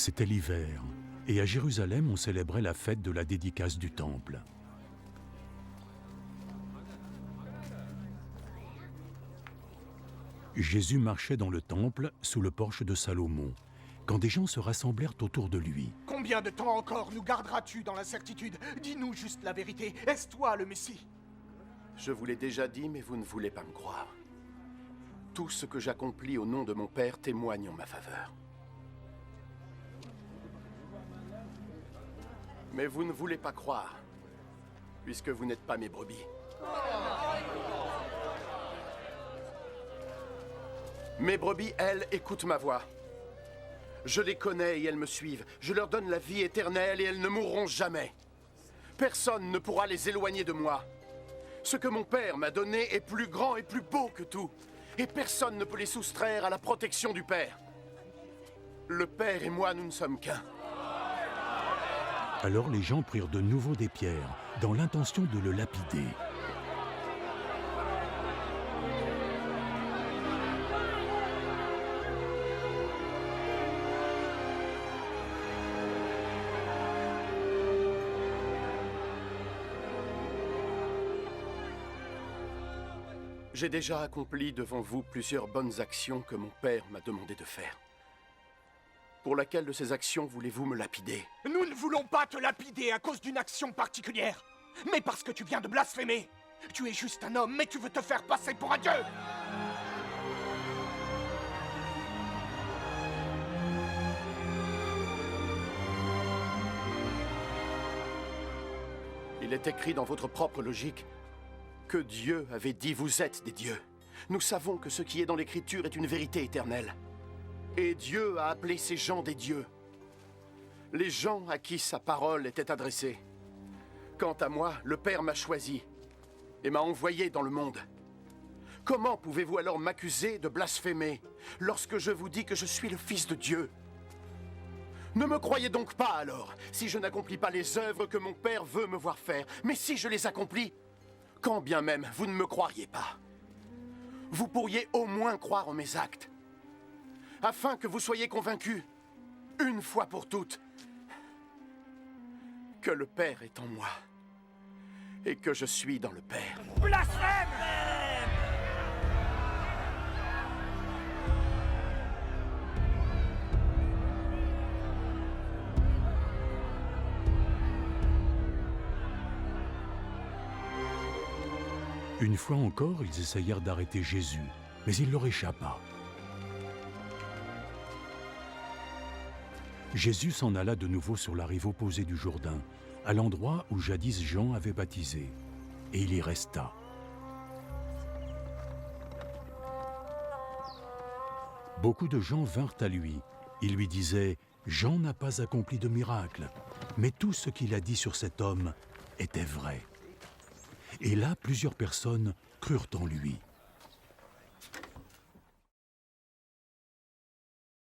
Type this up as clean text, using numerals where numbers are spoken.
C'était l'hiver, et à Jérusalem, on célébrait la fête de la dédicace du temple. Jésus marchait dans le temple, sous le porche de Salomon, quand des gens se rassemblèrent autour de lui. Combien de temps encore nous garderas-tu dans l'incertitude? Dis-nous juste la vérité, est-ce toi le Messie? Je vous l'ai déjà dit, mais vous ne voulez pas me croire. Tout ce que j'accomplis au nom de mon Père témoigne en ma faveur. Mais vous ne voulez pas croire, puisque vous n'êtes pas mes brebis. Mes brebis, elles, écoutent ma voix. Je les connais et elles me suivent. Je leur donne la vie éternelle et elles ne mourront jamais. Personne ne pourra les éloigner de moi. Ce que mon Père m'a donné est plus grand et plus beau que tout. Et personne ne peut les soustraire à la protection du Père. Le Père et moi, nous ne sommes qu'un. Alors les gens prirent de nouveau des pierres, dans l'intention de le lapider. J'ai déjà accompli devant vous plusieurs bonnes actions que mon Père m'a demandé de faire. Pour laquelle de ces actions voulez-vous me lapider? Nous ne voulons pas te lapider à cause d'une action particulière, mais parce que tu viens de blasphémer. Tu es juste un homme, mais tu veux te faire passer pour un dieu. Il est écrit dans votre propre logique que Dieu avait dit « Vous êtes des dieux ». Nous savons que ce qui est dans l'Écriture est une vérité éternelle. Et Dieu a appelé ces gens des dieux. Les gens à qui sa parole était adressée. Quant à moi, le Père m'a choisi et m'a envoyé dans le monde. Comment pouvez-vous alors m'accuser de blasphémer lorsque je vous dis que je suis le Fils de Dieu? Ne me croyez donc pas alors, si je n'accomplis pas les œuvres que mon Père veut me voir faire. Mais si je les accomplis, quand bien même vous ne me croiriez pas, vous pourriez au moins croire en mes actes, afin que vous soyez convaincus, une fois pour toutes, que le Père est en moi et que je suis dans le Père. Blasphème! Une fois encore, ils essayèrent d'arrêter Jésus, mais il leur échappa. Jésus s'en alla de nouveau sur la rive opposée du Jourdain, à l'endroit où jadis Jean avait baptisé, et il y resta. Beaucoup de gens vinrent à lui. Ils lui disaient « Jean n'a pas accompli de miracle, mais tout ce qu'il a dit sur cet homme était vrai. » Et là, plusieurs personnes crurent en lui.